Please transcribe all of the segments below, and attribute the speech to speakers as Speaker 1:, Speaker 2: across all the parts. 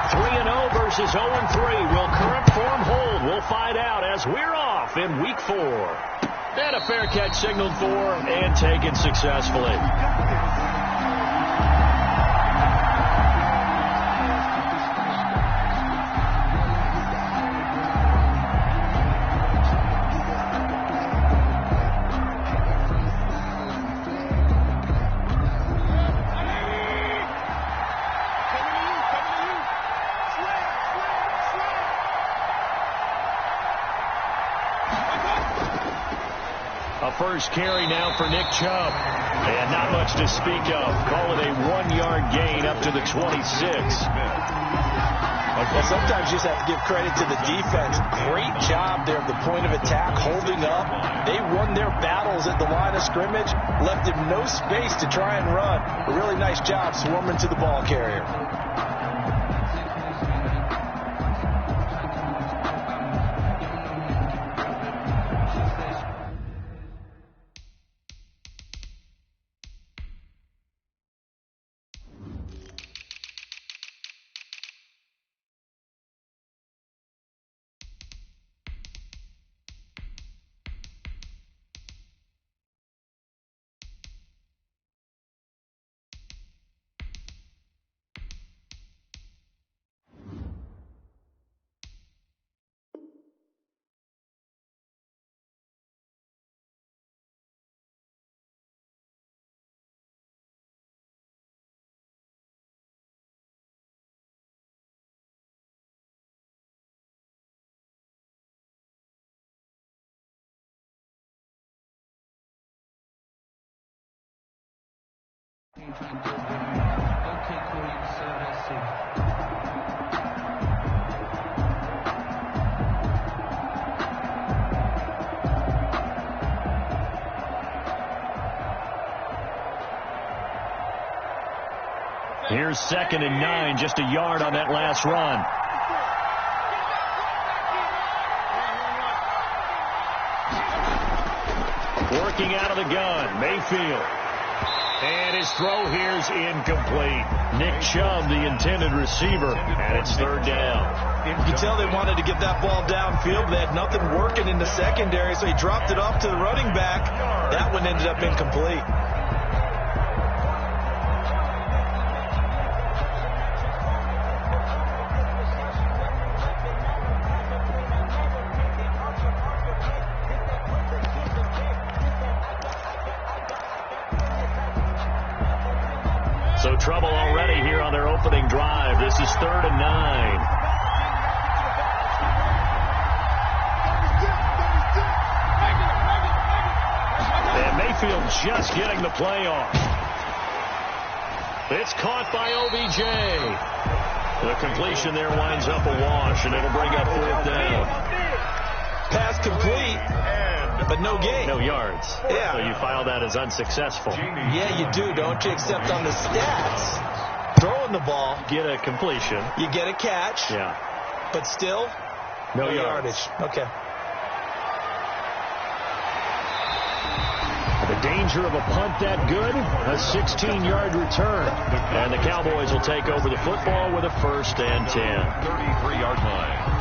Speaker 1: 3-0 versus 0-3. Will current form hold? We'll find out as we're off in Week 4. And a fair catch signaled for and taken successfully. First carry now for Nick Chubb. And not much to speak of. Call it a 1-yard gain up to the 26.
Speaker 2: Well, sometimes you just have to give credit to the defense. Great job there at the point of attack, holding up. They won their battles at the line of scrimmage, left him no space to try and run. A really nice job swarming to the ball carrier.
Speaker 1: Here's 2nd and 9, just a yard on that last run. Working out of the gun, Mayfield. And his throw here's incomplete. Nick Chubb, the intended receiver, and it's 3rd down.
Speaker 2: You can tell they wanted to get that ball downfield, but they had nothing working in the secondary, so he dropped it off to the running back. That one ended up incomplete.
Speaker 1: So trouble already here on their opening drive. This is 3rd and 9. And Mayfield just getting the play off. It's caught by OBJ. The completion there winds up a wash, and it'll bring up 4th down.
Speaker 2: Pass complete, but no gain.
Speaker 1: No yards.
Speaker 2: Yeah.
Speaker 1: So you file that as unsuccessful.
Speaker 2: Yeah, you do, don't you? Except on the stats. Throwing the ball.
Speaker 1: Get a completion.
Speaker 2: You get a catch.
Speaker 1: Yeah.
Speaker 2: But still,
Speaker 1: no
Speaker 2: yardage. Okay.
Speaker 1: The danger of a punt that good, a 16-yard return. And the Cowboys will take over the football with a 1st and 10.
Speaker 3: 33-yard line.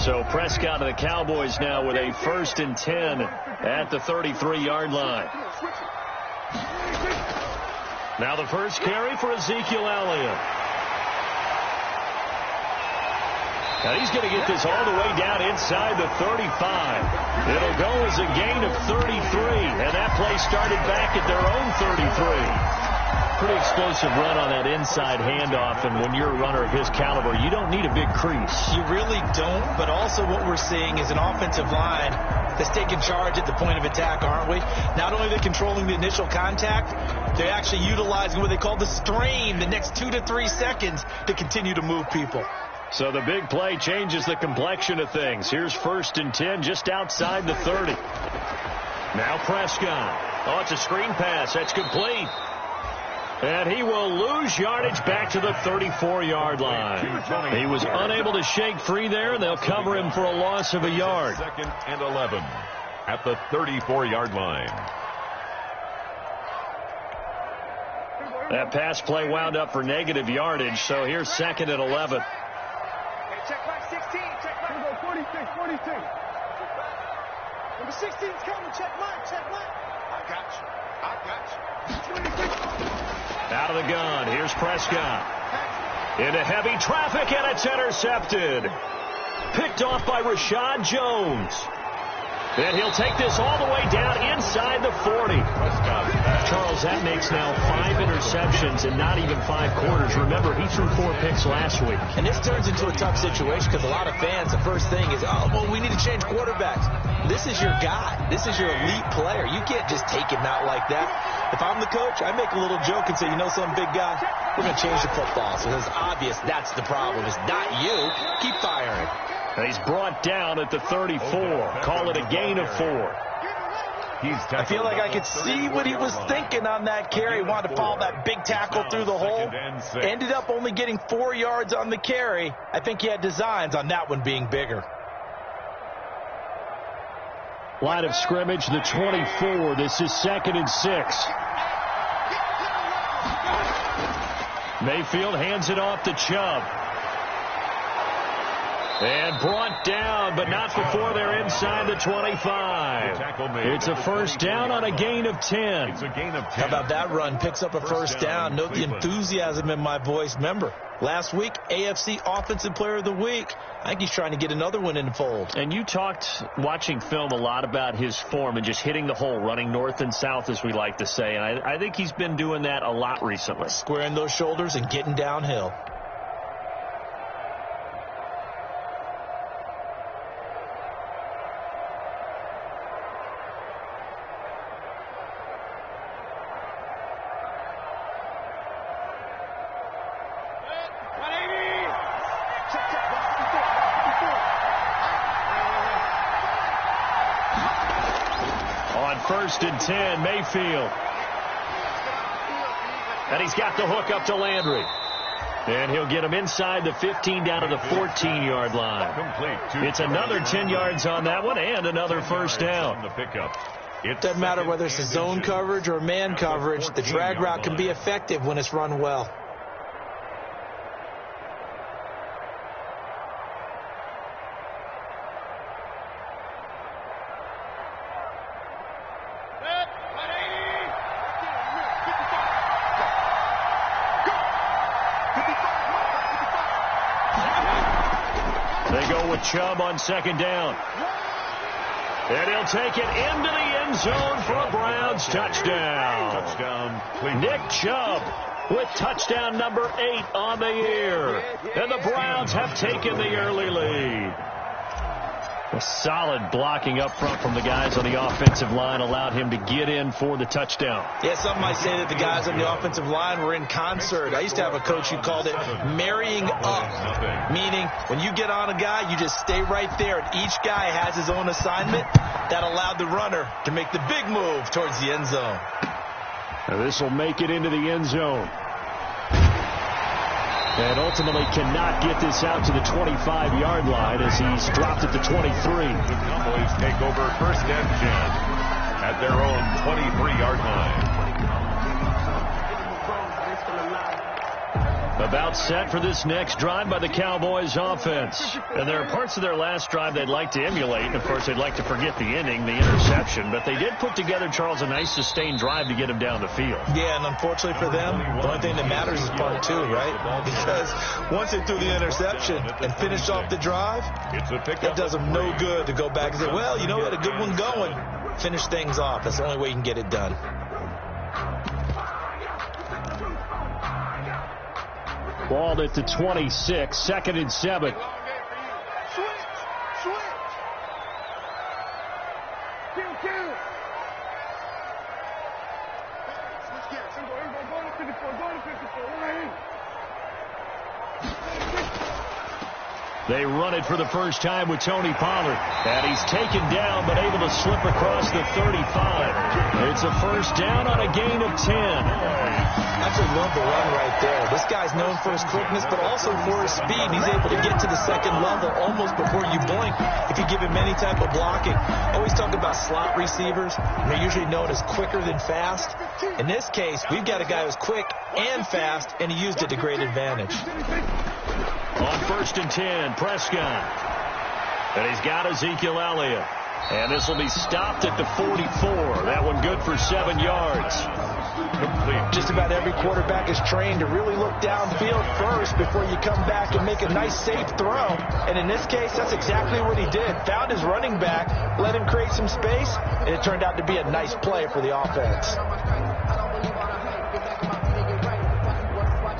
Speaker 1: So Prescott and the Cowboys now with a 1st and 10 at the 33-yard line. Now the first carry for Ezekiel Elliott. Now he's going to get this all the way down inside the 35. It'll go as a gain of 33, and that play started back at their own 33. Pretty explosive run on that inside handoff, and when you're a runner of his caliber, you don't need a big crease.
Speaker 2: You really don't, but also what we're seeing is an offensive line that's taking charge at the point of attack, aren't we? Not only are they controlling the initial contact, they're actually utilizing what they call the strain, the next 2 to 3 seconds, to continue to move people.
Speaker 1: So the big play changes the complexion of things. Here's 1st and 10 just outside the 30. Now Prescott. Oh, it's a screen pass. That's complete. And he will lose yardage back to the 34-yard line. He was unable to shake free there, and they'll cover him for a loss of a yard.
Speaker 3: 2nd and 11 at the 34-yard line.
Speaker 1: That pass play wound up for negative yardage, so here's 2nd and 11.
Speaker 4: Hey, check back 16. Check back. 46. Number 16's coming. Check mine. I got you. 26.
Speaker 1: Out of the gun. Here's Prescott. Into heavy traffic, and it's intercepted. Picked off by Rashad Jones. And he'll take this all the way down inside the 40. Charles, that makes now 5 interceptions in not even 5 quarters. Remember, he threw 4 picks last week.
Speaker 2: And this turns into a tough situation because a lot of fans, the first thing is, we need to change quarterbacks. This is your guy. This is your elite player. You can't just take him out like that. If I'm the coach, I make a little joke and say, some big guy, we're going to change the football. So it's obvious that's the problem. It's not you. Keep firing.
Speaker 1: And he's brought down at the 34. Call it a gain of 4.
Speaker 2: I feel like I could see what he was thinking on that carry. He wanted to follow that big tackle through the hole. Ended up only getting 4 yards on the carry. I think he had designs on that one being bigger.
Speaker 1: Line of scrimmage, the 24. This is 2nd and 6. Mayfield hands it off to Chubb. And brought down, but not before they're inside the 25. It's a first down on a gain of 10.
Speaker 2: How about that run? Picks up a first down. Note the enthusiasm in my voice. Remember, last week, AFC Offensive Player of the Week. I think he's trying to get another one in the fold.
Speaker 1: And you talked, watching film, a lot about his form and just hitting the hole, running north and south, as we like to say. And I think he's been doing that a lot recently.
Speaker 2: Squaring those shoulders and getting downhill.
Speaker 1: First and 10, Mayfield. And he's got the hook up to Landry. And he'll get him inside the 15 down to the 14-yard line. It's another 10 yards on that one and another first down.
Speaker 2: It doesn't matter whether it's a zone coverage or man coverage. The drag route can be effective when it's run well.
Speaker 1: Chubb on 2nd down. And he'll take it into the end zone for a Browns touchdown. Nick Chubb with touchdown number 8 on the year. And the Browns have taken the early lead. A solid blocking up front from the guys on the offensive line allowed him to get in for the touchdown.
Speaker 2: Yeah, some might say that the guys on the offensive line were in concert. I used to have a coach who called it marrying up, meaning when you get on a guy, you just stay right there, and each guy has his own assignment. That allowed the runner to make the big move towards the end zone.
Speaker 1: Now this will make it into the end zone. And ultimately cannot get this out to the 25-yard line as he's dropped at the 23.
Speaker 3: The Cowboys take over 1st and 10 at their own 23-yard line.
Speaker 1: About set for this next drive by the Cowboys offense. And there are parts of their last drive they'd like to emulate. And, of course, they'd like to forget the inning, the interception. But they did put together, Charles, a nice sustained drive to get him down the field.
Speaker 2: Yeah, and unfortunately for them, the only thing that matters is part 2, right? Because once they threw the interception and finished off the drive, it does them no good to go back and say, well, we had a good one going. Finish things off. That's the only way you can get it done.
Speaker 1: Ball at the 26, 2nd and 7. They run it for the first time with Tony Pollard. And he's taken down but able to slip across the 35. It's a first down on a gain of 10.
Speaker 2: Actually, love the run right there. This guy's known for his quickness, but also for his speed. He's able to get to the second level almost before you blink if you give him any type of blocking. I always talk about slot receivers, and they're usually known as quicker than fast. In this case, we've got a guy who's quick and fast, and he used it to great advantage.
Speaker 1: On 1st and 10, Prescott. And he's got Ezekiel Elliott. And this will be stopped at the 44. That one good for 7 yards.
Speaker 3: Complete.
Speaker 2: Just about every quarterback is trained to really look downfield first before you come back and make a nice, safe throw. And in this case, that's exactly what he did. Found his running back, let him create some space, and it turned out to be a nice play for the offense.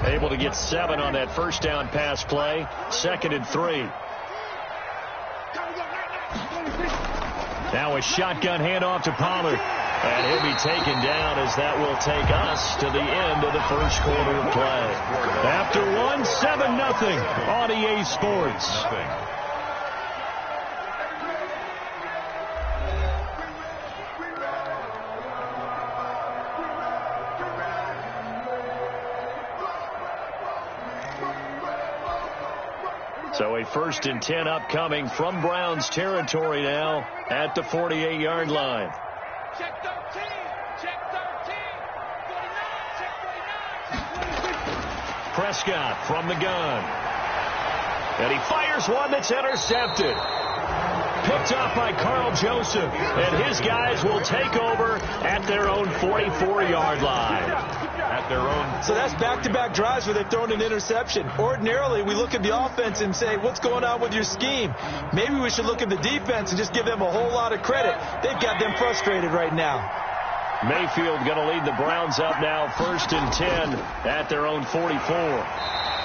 Speaker 1: Able to get 7 on that first down pass play. 2nd and 3. Now a shotgun handoff to Pollard. And he'll be taken down as that will take us to the end of the first quarter of play. After 7-0 on EA Sports. So a 1st and 10 upcoming from Browns territory now at the 48-yard line.
Speaker 4: Check 13. Check 13. 49. Check 49.
Speaker 1: Prescott from the gun. And he fires one that's intercepted. Picked up by Carl Joseph. And his guys will take over at their own 44-yard line.
Speaker 3: At their own.
Speaker 2: So that's back-to-back drives where they've thrown an interception. Ordinarily, we look at the offense and say, what's going on with your scheme? Maybe we should look at the defense and just give them a whole lot of credit. They've got them frustrated right now.
Speaker 1: Mayfield going to lead the Browns up now 1st and 10 at their own 44.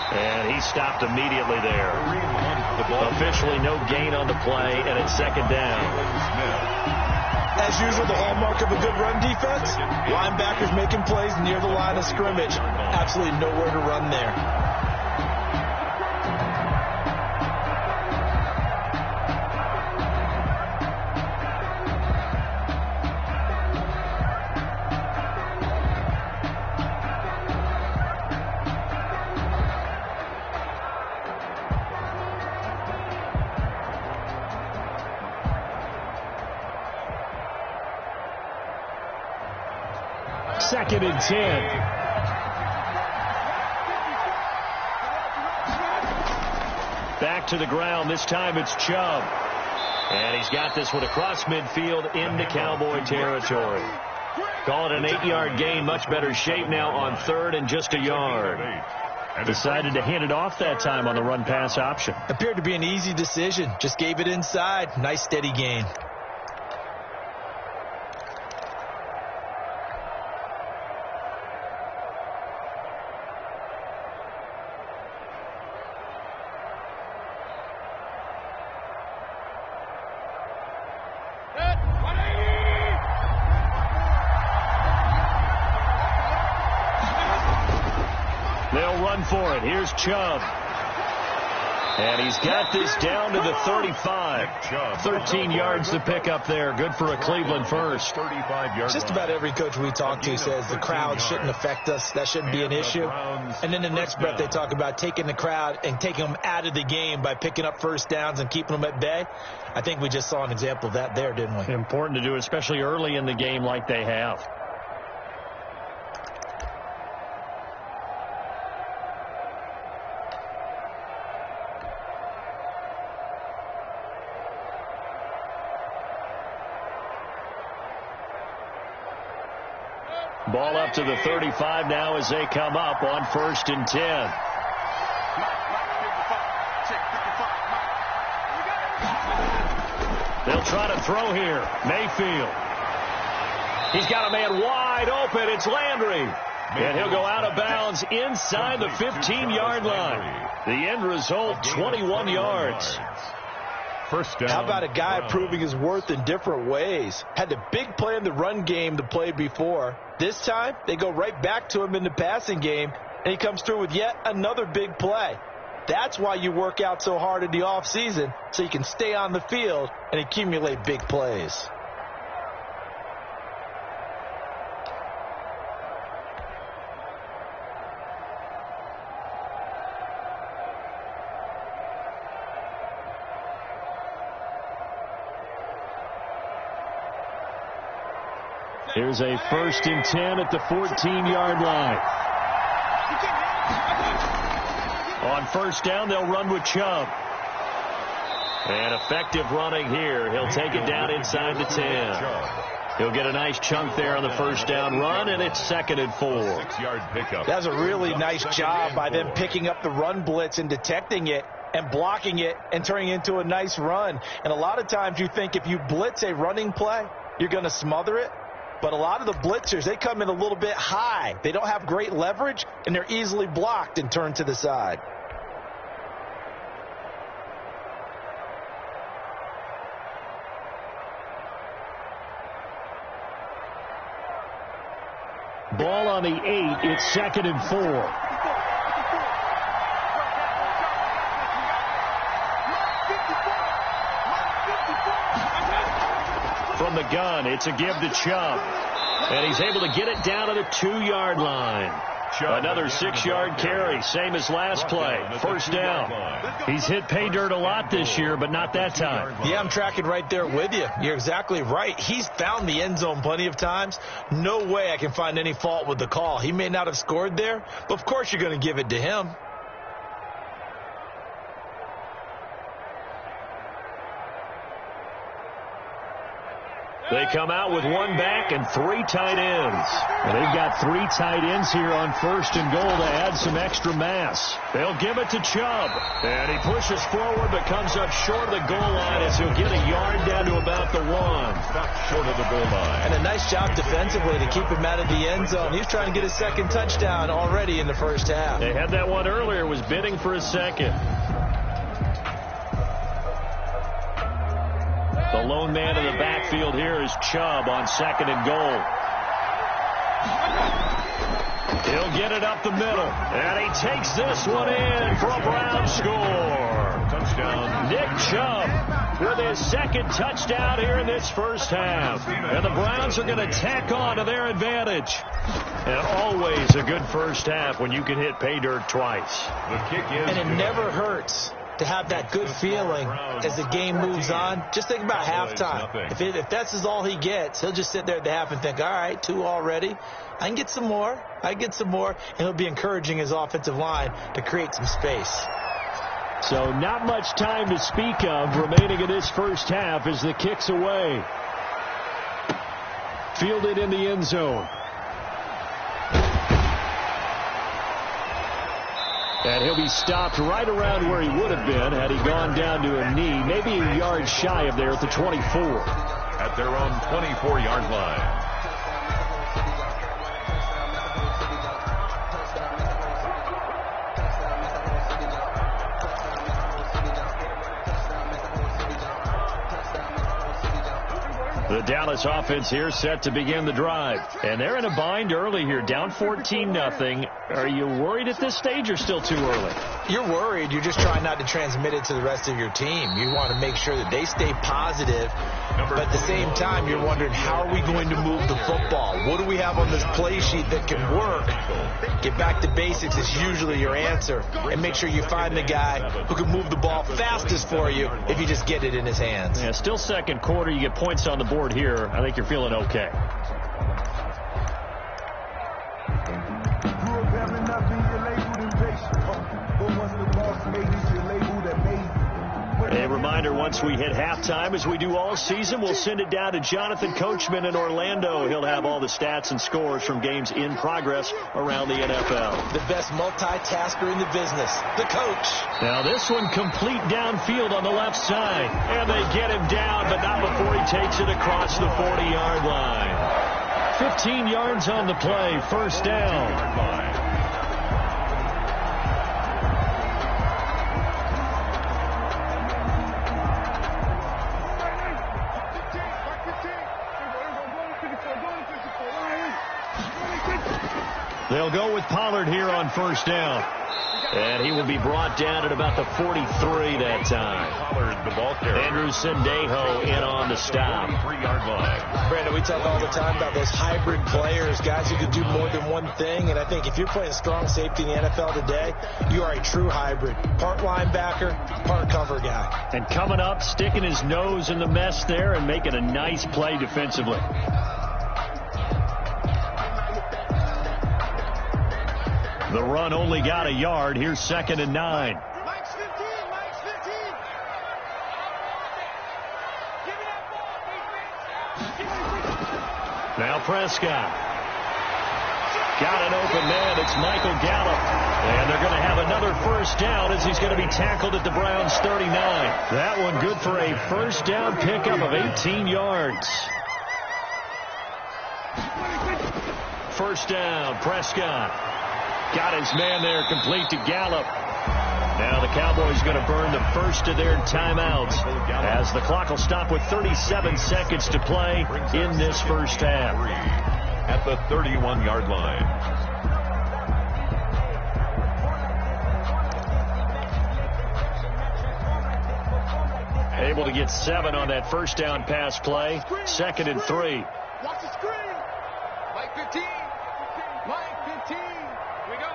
Speaker 1: And he stopped immediately there. Officially no gain on the play, and it's 2nd down.
Speaker 2: As usual, the hallmark of a good run defense, linebackers making plays near the line of scrimmage. Absolutely nowhere to run there.
Speaker 1: Second and 10. Back to the ground. This time it's Chubb. And he's got this one across midfield into Cowboy territory. Call it an 8-yard gain. Much better shape now on 3rd and just a yard. Decided to hand it off that time on the run-pass option.
Speaker 2: Appeared to be an easy decision. Just gave it inside. Nice steady gain.
Speaker 1: For it. Here's Chubb. And he's got this down to the 35. 13 yards to pick up there. Good for a Cleveland first.
Speaker 3: 35-yard.
Speaker 2: Just about every coach we talk to says the crowd shouldn't affect us. That shouldn't be an issue. And then the next breath they talk about taking the crowd and taking them out of the game by picking up first downs and keeping them at bay. I think we just saw an example of that there, didn't we?
Speaker 1: Important to do, especially early in the game like they have. Ball up to the 35 now as they come up on 1st and 10. They'll try to throw here. Mayfield. He's got a man wide open. It's Landry. And he'll go out of bounds inside the 15-yard line. The end result, 21 yards.
Speaker 3: First down.
Speaker 2: How about a guy proving his worth in different ways? Had the big play in the run game to play before. This time, they go right back to him in the passing game, and he comes through with yet another big play. That's why you work out so hard in the offseason, so you can stay on the field and accumulate big plays.
Speaker 1: Here's a 1st and 10 at the 14-yard line. On 1st down, they'll run with Chubb. And effective running here. He'll take it down inside the 10. He'll get a nice chunk there on the 1st down run, and it's 2nd and 4.
Speaker 3: 6-yard pickup.
Speaker 2: That's a really nice job by them picking up the run blitz and detecting it and blocking it and turning it into a nice run. And a lot of times you think if you blitz a running play, you're going to smother it. But a lot of the blitzers, they come in a little bit high. They don't have great leverage, and they're easily blocked and turned to the side.
Speaker 1: Ball on the 8. It's 2nd and 4. From the gun, it's a give to Chubb. And he's able to get it down to the 2-yard line. Another 6-yard carry, same as last play. 1st down. He's hit pay dirt a lot this year, but not that time.
Speaker 2: Yeah, I'm tracking right there with you. You're exactly right. He's found the end zone plenty of times. No way I can find any fault with the call. He may not have scored there, but of course you're going to give it to him.
Speaker 1: They come out with 1 back and 3 tight ends. And they've got 3 tight ends here on 1st and goal to add some extra mass. They'll give it to Chubb. And he pushes forward but comes up short of the goal line as he'll get a yard down to about the 1.
Speaker 3: Stop short of the goal line.
Speaker 2: And a nice job defensively to keep him out of the end zone. He's trying to get his 2nd touchdown already in the 1st half.
Speaker 1: They had that one earlier, was bidding for a 2nd. The lone man in the backfield here is Chubb on 2nd and goal. He'll get it up the middle. And he takes this one in for a Brown score.
Speaker 3: Touchdown.
Speaker 1: Nick Chubb with his 2nd touchdown here in this 1st half. And the Browns are going to tack on to their advantage. And always a good 1st half when you can hit pay dirt twice.
Speaker 3: The kick is
Speaker 2: and it
Speaker 3: good.
Speaker 2: never hurts to have that good feeling as the game moves on. Just think about halftime. If that's all he gets, he'll just sit there at the half and think, all right, 2 already. I can get some more. And he'll be encouraging his offensive line to create some space.
Speaker 1: So not much time to speak of remaining in this 1st half as the kick's away. Fielded in the end zone. And he'll be stopped right around where he would have been had he gone down to a knee, maybe a yard shy of there at the 24.
Speaker 3: At their own 24-yard line.
Speaker 1: The Dallas offense here set to begin the drive. And they're in a bind early here, down 14-0. Are you worried at this stage or still too early?
Speaker 2: You're worried. You're just trying not to transmit it to the rest of your team. You want to make sure that they stay positive. But at the same time, you're wondering, how are we going to move the football? What do we have on this play sheet that can work? Get back to basics is usually your answer. And make sure you find the guy who can move the ball fastest for you if you just get it in his hands.
Speaker 1: Yeah, still 2nd quarter. You get points on the board here. I think you're feeling okay. A reminder, once we hit halftime, as we do all season, we'll send it down to Jonathan Coachman in Orlando. He'll have all the stats and scores from games in progress around the NFL.
Speaker 2: The best multitasker in the business, the coach.
Speaker 1: Now this one complete downfield on the left side. And they get him down, but not before he takes it across the 40-yard line. 15 yards on the play, 1st down. They'll go with Pollard here on 1st down. And he will be brought down at about the 43 that time.
Speaker 3: Pollard, the ball carrier.
Speaker 1: Andrew Sendejo in on the stop.
Speaker 3: 3-yard line.
Speaker 2: Brandon, we talk all the time about those hybrid players, guys who can do more than one thing. And I think if you're playing strong safety in the NFL today, you are a true hybrid. Part linebacker, part cover guy.
Speaker 1: And coming up, sticking his nose in the mess there and making a nice play defensively. The run only got a yard. Here's 2nd and 9.
Speaker 4: Mike's 15. Mike's 15. Give me that ball.
Speaker 1: Now Prescott. Got an open man. It's Michael Gallup. And they're going to have another first down as he's going to be tackled at the Browns' 39. That one good for a first down pickup of 18 yards. First down, Prescott. Got his man there, complete to Gallup. Now the Cowboys going to burn the first of their timeouts as the clock will stop with 37 seconds to play in this first half.
Speaker 3: At the 31-yard line.
Speaker 1: Able to get 7 on that first down pass play. 2nd and 3.
Speaker 4: Watch the screen. Mike 15. Mike 15. We go.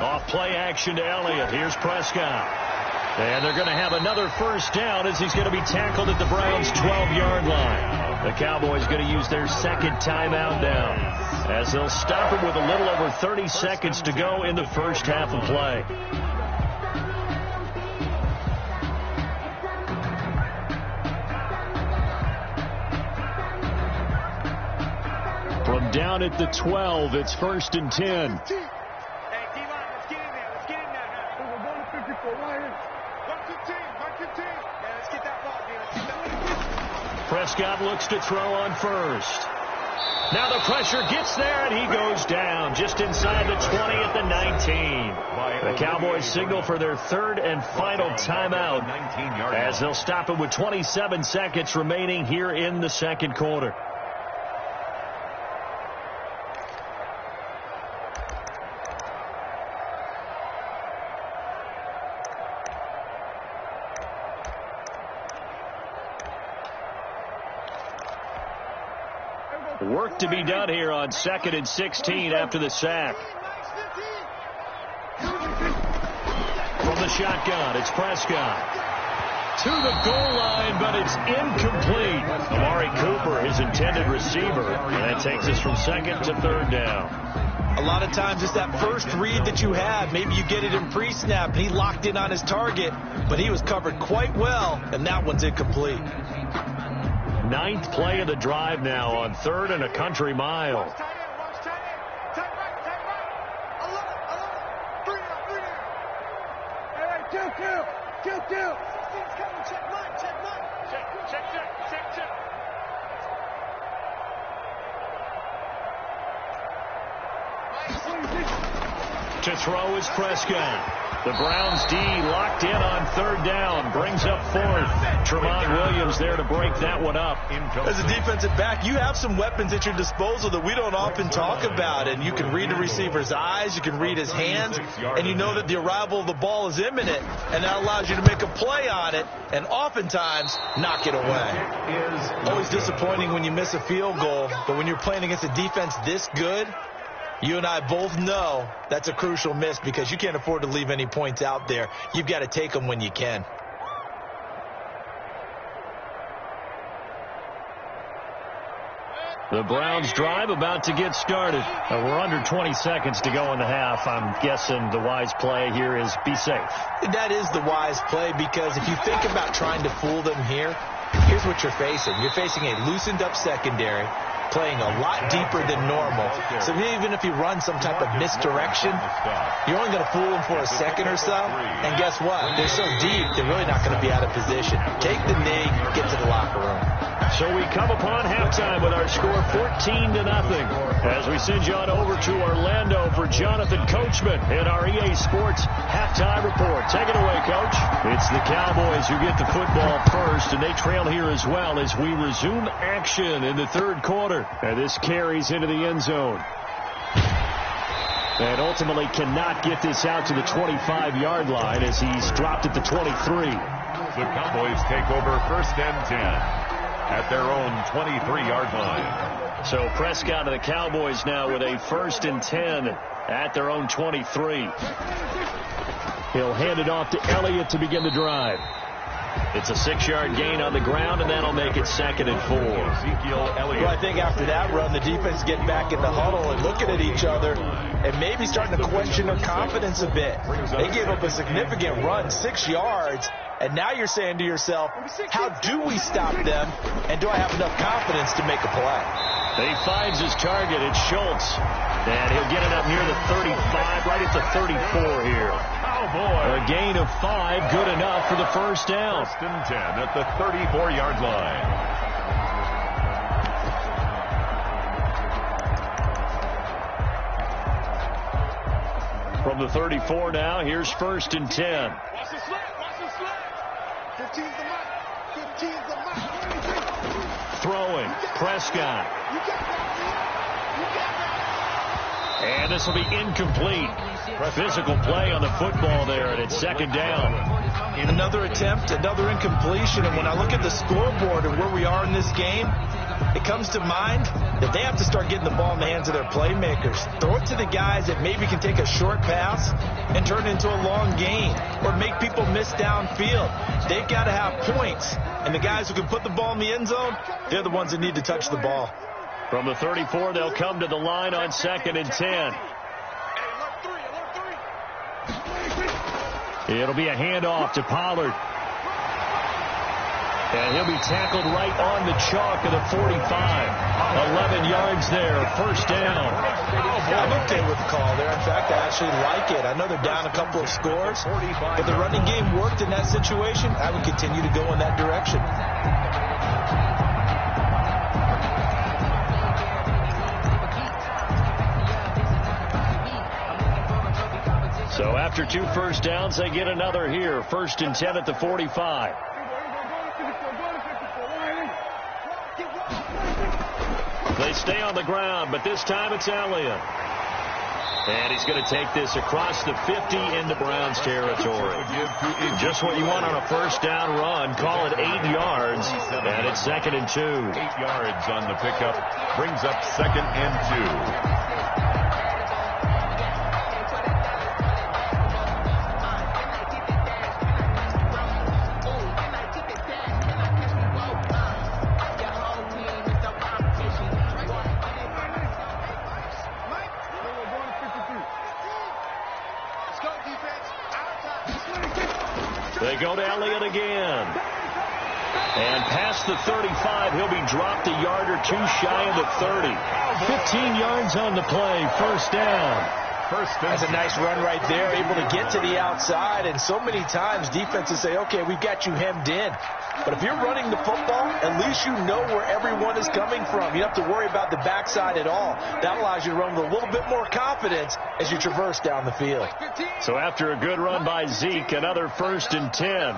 Speaker 1: Off play action to Elliott. Here's Prescott. And they're going to have another first down as he's going to be tackled at the Browns' 12-yard line. The Cowboys going to use their second timeout now as they'll stop it with a little over 30 seconds to go in the first half of play. From down at the 12, it's 1st and 10.
Speaker 4: Hey, D-line, let's get in there. Let's get in there now. We're going to 54. 115. 115. Yeah, let's get that ball, dude. Let's get that ball.
Speaker 1: Prescott looks to throw on first. Now the pressure gets there, and he goes down just inside the 20 at the 19. The Cowboys signal for their third and final timeout as they'll stop it with 27 seconds remaining here in the second quarter. Work to be done here on 2nd and 16 after the sack. From the shotgun, it's Prescott. To the goal line, but it's incomplete. Amari Cooper, his intended receiver. And that takes us from 2nd to 3rd down.
Speaker 2: A lot of times it's that first read that you have. Maybe you get it in pre-snap, and he locked in on his target, but he was covered quite well, and that one's incomplete.
Speaker 1: 9th play of the drive now on 3rd and a country mile.
Speaker 4: Watch tight end. Watch tight end. Tight right. Tight right. 11. 3 down. 3 down. Hey, kill. 16's coming. Check mine. Check mine. Check.
Speaker 1: To throw is Prescott. The Browns D locked in on 3rd down. Brings up 4th. Tremont Williams there to break that one up.
Speaker 2: As a defensive back, you have some weapons at your disposal that we don't often talk about. And you can read the receiver's eyes. You can read his hands. And you know that the arrival of the ball is imminent. And that allows you to make a play on it. And oftentimes, knock it away. Always disappointing when you miss a field goal. But when you're playing against a defense this good, you and I both know that's a crucial miss because you can't afford to leave any points out there. You've got to take them when you can.
Speaker 1: The Browns drive about to get started. We're under 20 seconds to go in the half. I'm guessing the wise play here is be safe.
Speaker 2: That is the wise play because if you think about trying to fool them here, here's what you're facing. You're facing a loosened up secondary, playing a lot deeper than normal. So even if you run some type of misdirection, you're only going to fool them for a second or so. And guess what? They're so deep, they're really not going to be out of position. Take the knee, get to the locker room.
Speaker 1: So we come upon halftime with our score 14-0 as we send you on over to Orlando for Jonathan Coachman in our EA Sports halftime report. Take it away, Coach. It's the Cowboys who get the football first, and they trail here as well as we resume action in the third quarter. And this carries into the end zone. And ultimately cannot get this out to the 25-yard line as he's dropped at the 23.
Speaker 3: The Cowboys take over 1st and 10. At their own 23-yard line.
Speaker 1: So Prescott and the Cowboys now with a 1st and 10 at their own 23. He'll hand it off to Elliott to begin the drive. It's a 6-yard gain on the ground, and that'll make it 2nd and 4.
Speaker 2: Well, I think after that run, the defense getting back in the huddle and looking at each other and maybe starting to question their confidence a bit. They gave up a significant run, 6 yards, and now you're saying to yourself, how do we stop them, and do I have enough confidence to make a play?
Speaker 1: He finds his target. It's Schultz, and he'll get it up near the 35, right at the 34 here.
Speaker 3: Oh, boy.
Speaker 1: A gain of 5, good enough for the first down.
Speaker 3: 1st and 10 at the 34-yard line.
Speaker 1: From the 34 now, here's 1st and 10.
Speaker 4: Watch the slap. Watch the slap. 15's the mark. 15's the mark.
Speaker 1: Throwing. Prescott.
Speaker 4: You got that, man. You got that.
Speaker 1: And this will be incomplete. Physical play on the football there, and it's 2nd down.
Speaker 2: Another attempt, another incompletion, and when I look at the scoreboard and where we are in this game, it comes to mind that they have to start getting the ball in the hands of their playmakers. Throw it to the guys that maybe can take a short pass and turn it into a long gain or make people miss downfield. They've got to have points, and the guys who can put the ball in the end zone, they're the ones that need to touch the ball.
Speaker 1: From the 34, they'll come to the line on 2nd and 10. It'll be a handoff to Pollard. And he'll be tackled right on the chalk of the 45. 11 yards there, 1st down.
Speaker 2: I'm okay with the call there. In fact, I actually like it. I know they're down a couple of scores, but the running game worked in that situation. I would continue to go in that direction.
Speaker 1: So after 2 first downs, they get another here. 1st and 10 at the 45. They stay on the ground, but this time it's Elliott. And he's going to take this across the 50 into Browns territory. Just what you want on a 1st down run. Call it 8 yards, and it's 2nd and 2.
Speaker 3: 8 yards on the pickup. Brings up 2nd and 2.
Speaker 1: They go to Elliott again. And past the 35, he'll be dropped a yard or 2 shy of the 30. 15 yards on the play, 1st down.
Speaker 2: That's a nice run right there, able to get to the outside. And so many times defenses say, okay, we've got you hemmed in. But if you're running the football, at least you know where everyone is coming from. You don't have to worry about the backside at all. That allows you to run with a little bit more confidence as you traverse down the field.
Speaker 1: So after a good run by Zeke, another 1st and 10.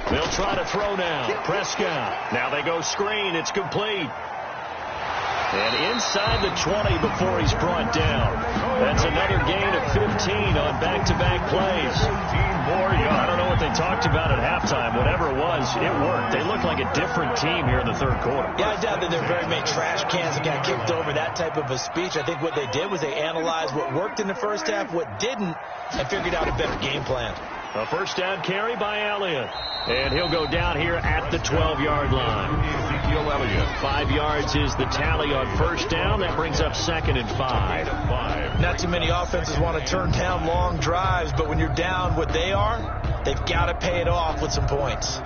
Speaker 1: They'll try to throw now. Prescott. Now they go screen. It's complete. And inside the 20 before he's brought down. That's another gain of 15 on back-to-back plays.
Speaker 3: 15 more yards.
Speaker 1: I don't know what they talked about at halftime. Whatever it was, it worked. They look like a different team here in the 3rd quarter.
Speaker 2: Yeah, I doubt that there are very many trash cans that got kicked over, that type of a speech. I think what they did was they analyzed what worked in the 1st half, what didn't, and figured out a better game plan.
Speaker 1: A 1st down carry by Elliott. And he'll go down here at the 12-yard line.
Speaker 3: Ezekiel Elliott.
Speaker 1: 5 yards is the tally on 1st down. That brings up 2nd and 5.
Speaker 2: Not too many offenses want to turn down long drives, but when you're down what they are, they've got to pay it off with some points.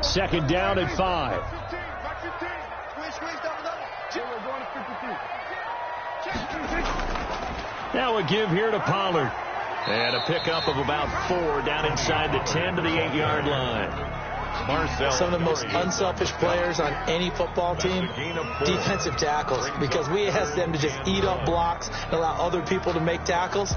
Speaker 1: Second down and 5. Now a give here to Pollard. And a pickup of about 4 down inside the 10 to the 8-yard line.
Speaker 3: Marcel.
Speaker 2: Some of the most unselfish players on any football team, defensive tackles, because we ask them to just eat up blocks and allow other people to make tackles.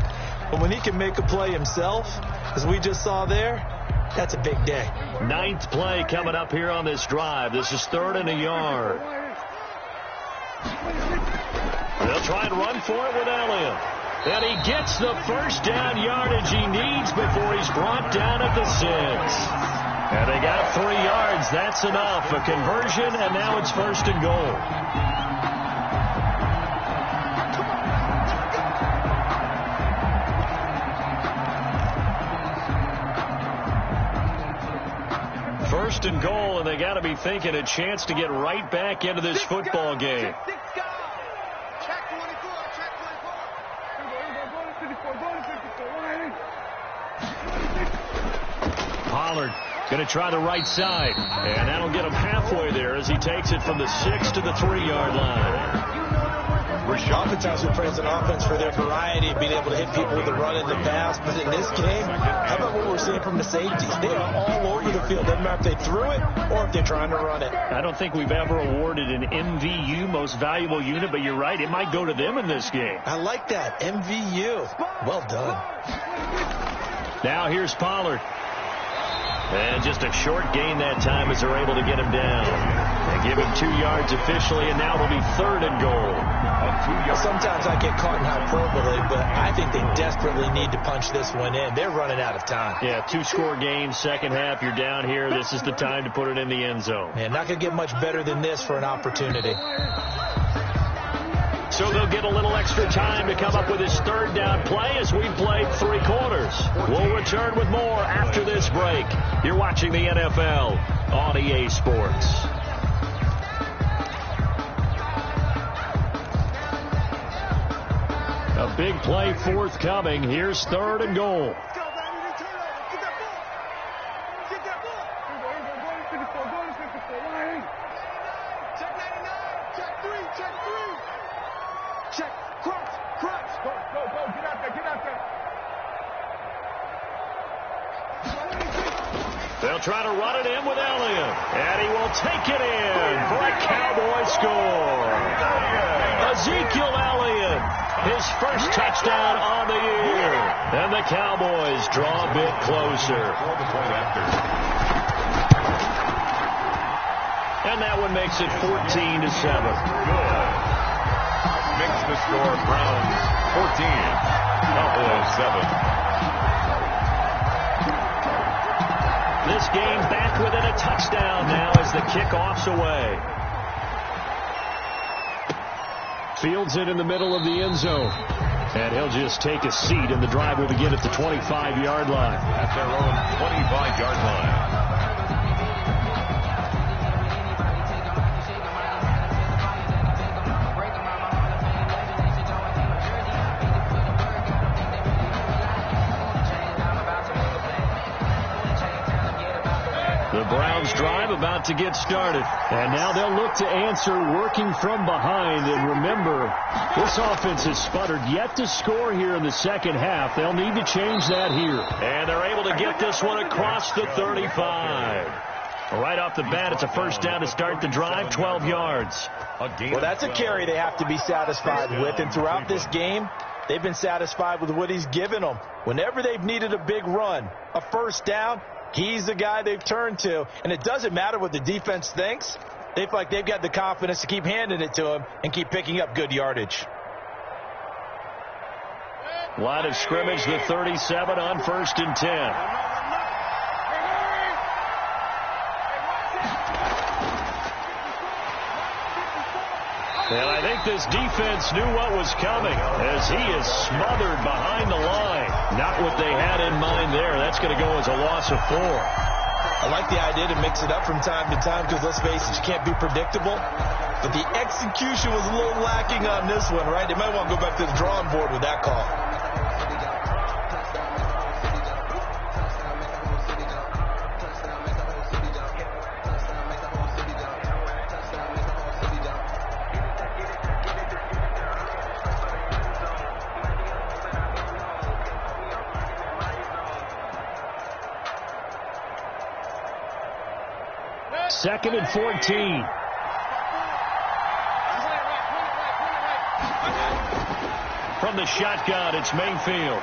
Speaker 2: But when he can make a play himself, as we just saw there, that's a big day.
Speaker 1: 9th play coming up here on this drive. This is 3rd and a yard. They'll try and run for it with Elliott. And he gets the first down yardage he needs before he's brought down at the 6. And they got 3 yards. That's enough. A conversion, and now it's 1st and goal. First and goal, and they got to be thinking a chance to get right back into this football game. Pollard going to try the right side, and that'll get him halfway there as he takes it from the 6 to the 3-yard line.
Speaker 2: Oftentimes we praise an offense for their variety of being able to hit people with the run and the pass, but in this game, how about what we're seeing from the safeties? They are all over the field. Doesn't matter if they threw it or if they're trying to run it.
Speaker 1: I don't think we've ever awarded an MVU, most valuable unit, but you're right, it might go to them in this game.
Speaker 2: I like that, MVU. Well done.
Speaker 1: Now here's Pollard. And just a short gain that time as they're able to get him down. And give him 2 yards officially, and now it'll be 3rd and goal.
Speaker 2: Sometimes I get caught in hyperbole, but I think they desperately need to punch this one in. They're running out of time.
Speaker 1: Yeah, 2-score game, second half, you're down here. This is the time to put it in the end zone.
Speaker 2: Man, not going to get much better than this for an opportunity.
Speaker 1: So they'll get a little extra time to come up with his 3rd down play as we've played 3 quarters. We'll return with more after this break. You're watching the NFL on EA Sports. A big play forthcoming. Here's 3rd and goal. They'll try to run it in with Elliott, and he will take it in for a Cowboy score. Ezekiel Elliott, his first touchdown on the year, and the Cowboys draw a bit closer. And that one makes it 14-7.
Speaker 3: Good. Makes the score Browns 14, Cowboys 7.
Speaker 1: This game back within a touchdown now as the kickoff's away. Fields it in the middle of the end zone. And he'll just take a seat, and the drive will begin at the 25-yard line.
Speaker 3: At their own 25-yard line.
Speaker 1: The Browns drive about to get started. And now they'll look to answer working from behind. And remember, this offense has sputtered yet to score here in the second half. They'll need to change that here. And they're able to get this one across the 35. Right off the bat, it's a first down to start the drive, 12 yards.
Speaker 2: Well, that's a carry they have to be satisfied with. And throughout this game, they've been satisfied with what he's given them. Whenever they've needed a big run, a first down, he's the guy they've turned to. And it doesn't matter what the defense thinks. They feel like they've got the confidence to keep handing it to him and keep picking up good yardage.
Speaker 1: Line of scrimmage, the 37 on 1st and 10. And I think this defense knew what was coming as he is smothered behind the line. Not what they had in mind there. That's going to go as a loss of 4.
Speaker 2: I like the idea to mix it up from time to time because, let's face it, you can't be predictable. But the execution was a little lacking on this one, right? They might want to go back to the drawing board with that call.
Speaker 1: Second and 14. From the shotgun, it's Mayfield.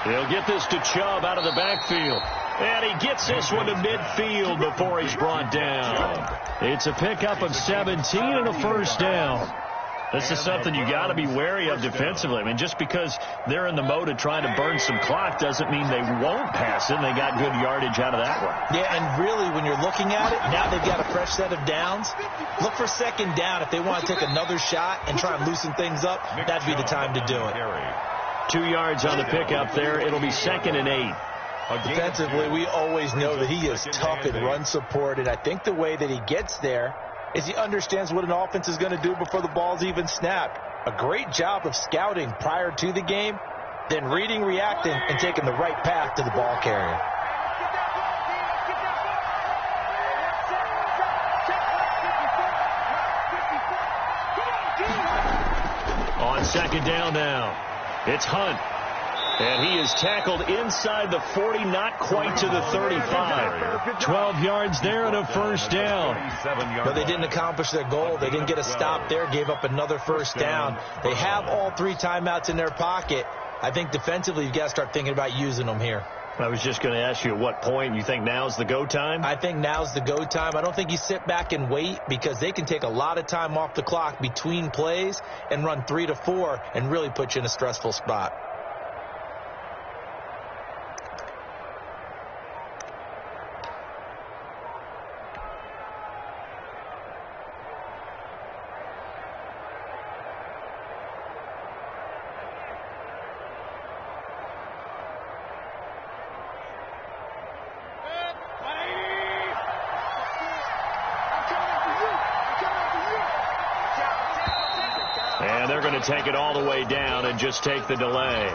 Speaker 1: He'll get this to Chubb out of the backfield. And he gets this one to midfield before he's brought down. It's a pickup of 17 and a first down. This is something you got to be wary of defensively. I mean, just because they're in the mode of trying to burn some clock doesn't mean they won't pass it, and they got good yardage out of that one.
Speaker 2: Yeah, and really, when you're looking at it, now they've got a fresh set of downs. Look for second down. If they want to take another shot and try and loosen things up, that'd be the time to do it.
Speaker 1: 2 yards on the pickup there. It'll be 2nd and 8.
Speaker 2: Defensively, we always know that he is tough in run support, and I think the way that he gets there is he understands what an offense is going to do before the ball's even snapped. A great job of scouting prior to the game, then reading, reacting, and taking the right path to the ball carrier.
Speaker 1: On second down now, it's Hunt. And he is tackled inside the 40, not quite to the 35. 12 yards there and a first down.
Speaker 2: But they didn't accomplish their goal. They didn't get a stop there, gave up another first down. They have all 3 timeouts in their pocket. I think defensively you've got to start thinking about using them here.
Speaker 1: I was just going to ask you at what point you think now's the go time?
Speaker 2: I think now's the go time. I don't think you sit back and wait because they can take a lot of time off the clock between plays and run 3 to 4 and really put you in a stressful spot.
Speaker 1: And they're going to take it all the way down and just take the delay.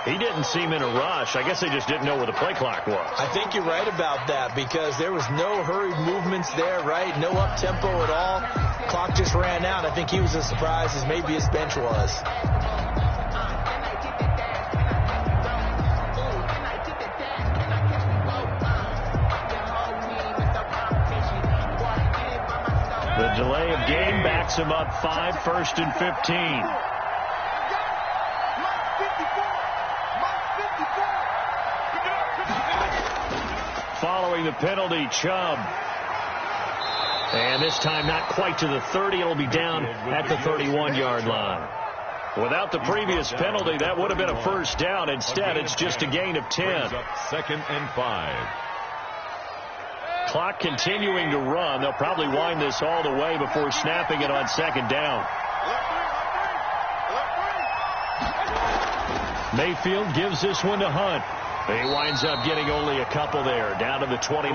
Speaker 1: He didn't seem in a rush. I guess they just didn't know where the play clock was.
Speaker 2: I think you're right about that because there was no hurried movements there, right? No up-tempo at all. Clock just ran out. I think he was as surprised as maybe his bench was.
Speaker 1: The delay of game backs him up 5, 1st and 15. Following the penalty, Chubb. And this time not quite to the 30. It'll be down at the 31-yard line. Without the previous penalty, that would have been a first down. Instead, it's just a gain of 10.
Speaker 3: 2nd and 5.
Speaker 1: Clock continuing to run. They'll probably wind this all the way before snapping it on second down. Mayfield gives this one to Hunt. He winds up getting only a couple there, down to the 29.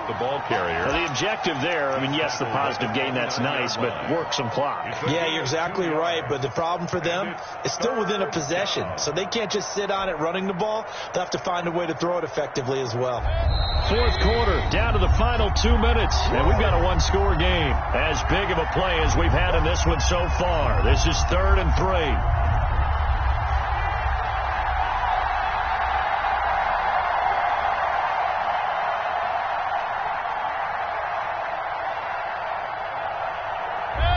Speaker 3: The ball carrier.
Speaker 1: Well, the objective there, I mean, yes, the positive gain, that's nice, but work some clock.
Speaker 2: Yeah, you're exactly right, but the problem for them is still within a possession, so they can't just sit on it running the ball. They'll have to find a way to throw it effectively as well.
Speaker 1: 4th quarter, down to the final 2 minutes, and we've got a one-score game. As big of a play as we've had in this one so far. This is 3rd and 3.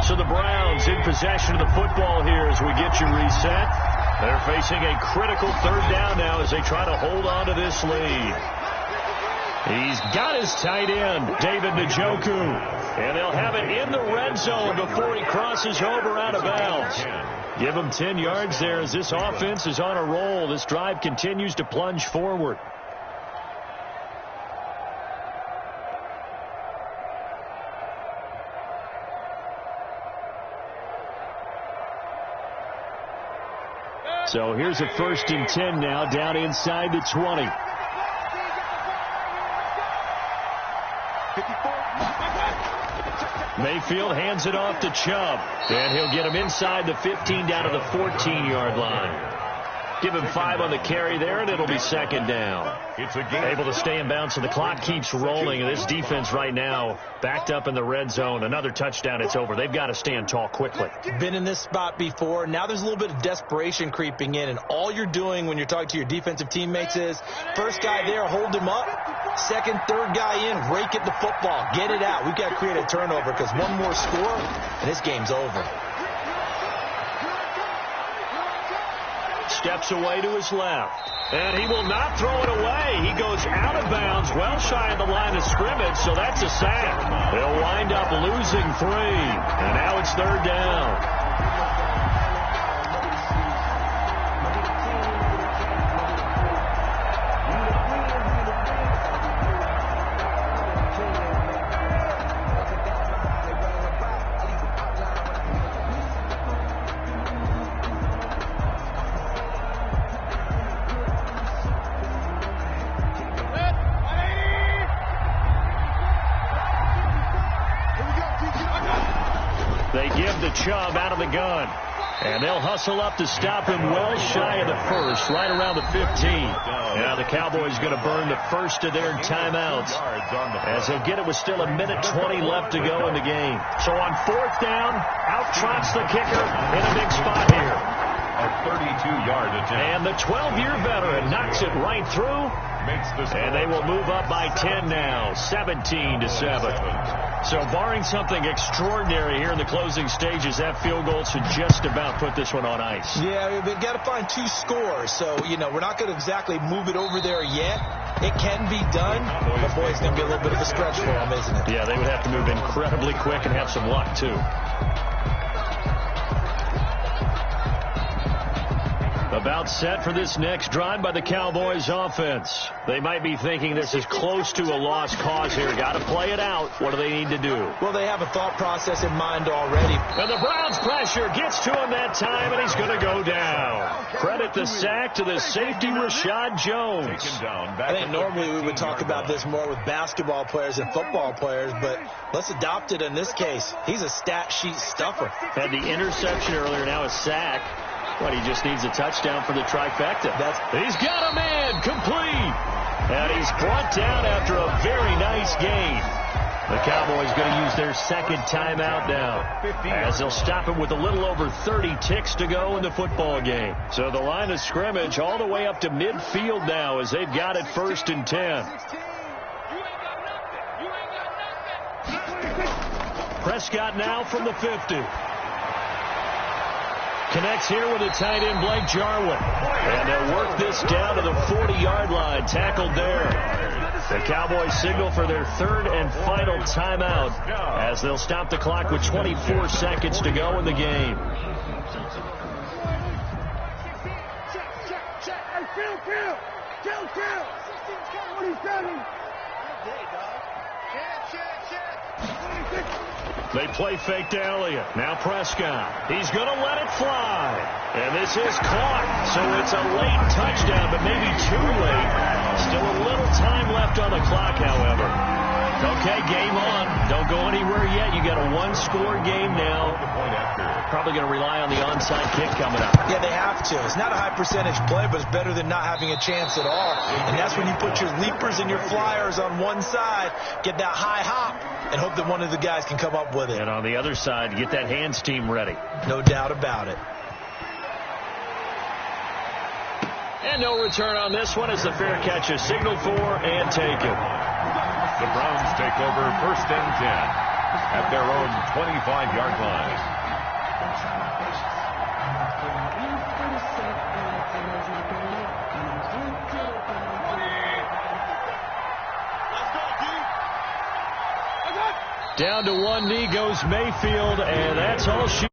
Speaker 1: So the Browns in possession of the football here as we get you reset. They're facing a critical 3rd down now as they try to hold on to this lead. He's got his tight end, David Njoku. And they'll have it in the red zone before he crosses over out of bounds. Give him 10 yards there as this offense is on a roll. This drive continues to plunge forward. So here's a 1st and 10 now, down inside the 20. Mayfield hands it off to Chubb. And he'll get him inside the 15 down to the 14-yard line. Give him 5 on the carry there, and it'll be 2nd down. Able to stay in bounds, so the clock keeps rolling. And this defense right now backed up in the red zone. Another touchdown, it's over. They've got to stand tall quickly.
Speaker 2: Been in this spot before. Now there's a little bit of desperation creeping in, and all you're doing when you're talking to your defensive teammates is first guy there, hold him up. Second, third guy in, rake at the football. Get it out. We've got to create a turnover because one more score, and this game's over.
Speaker 1: Steps away to his left. And he will not throw it away. He goes out of bounds, well shy of the line of scrimmage, so that's a sack. They'll wind up losing 3. And now it's 3rd down. They give the Chubb out of the gun. And they'll hustle up to stop him well shy of the first, right around the 15. Now the Cowboys going to burn the first of their timeouts, as they'll get it with still 1:20 left to go in the game. So on fourth down, out trots the kicker in a big spot here.
Speaker 3: A 32-yard attempt.
Speaker 1: And the 12-year veteran knocks it right through. And they will move up by 10 now, 17-7. So barring something extraordinary here in the closing stages, that field goal should just about put this one on ice.
Speaker 2: Yeah, we've got to find 2 scores. So, we're not going to exactly move it over there yet. It can be done, but boy, it's going to be a little bit of a stretch for them, isn't it?
Speaker 1: Yeah, they would have to move incredibly quick and have some luck, too. About set for this next drive by the Cowboys offense. They might be thinking this is close to a lost cause here. Got to play it out. What do they need to do?
Speaker 2: Well, they have a thought process in mind already.
Speaker 1: And the Browns pressure gets to him that time, and he's going to go down. Credit the sack to the safety, Rashad Jones.
Speaker 2: I think normally we would talk about this more with basketball players and football players, but let's adopt it in this case. He's a stat sheet stuffer.
Speaker 1: Had the interception earlier, now a sack. But he just needs a touchdown for the trifecta. He's got a man complete. And he's brought down after a very nice gain. The Cowboys going to use their second timeout now, as they'll stop him with a little over 30 ticks to go in the football game. So the line of scrimmage all the way up to midfield now, as they've got it 1st and 10. Prescott now from the 50. Connects here with a tight end, Blake Jarwin. And they'll work this down to the 40-yard line. Tackled there. The Cowboys signal for their 3rd and final timeout, as they'll stop the clock with 24 seconds to go in the game. They play fake to Elliott. Now Prescott. He's going to let it fly. And this is caught. So it's a late touchdown, but maybe too late. Still a little time left on the clock, however. Okay, game on. Don't go anywhere yet. You got a 1-score game now. Probably going to rely on the onside kick coming up.
Speaker 2: Yeah, they have to. It's not a high percentage play, but it's better than not having a chance at all. And that's when you put your leapers and your flyers on one side, get that high hop, and hope that one of the guys can come up with it.
Speaker 1: And on the other side, get that hands team ready.
Speaker 2: No doubt about it.
Speaker 1: And no return on this one, as the fair catch is signaled for and taken.
Speaker 3: The Browns take over 1st and 10 at their own 25-yard line.
Speaker 1: Down to one knee goes Mayfield, and that's all she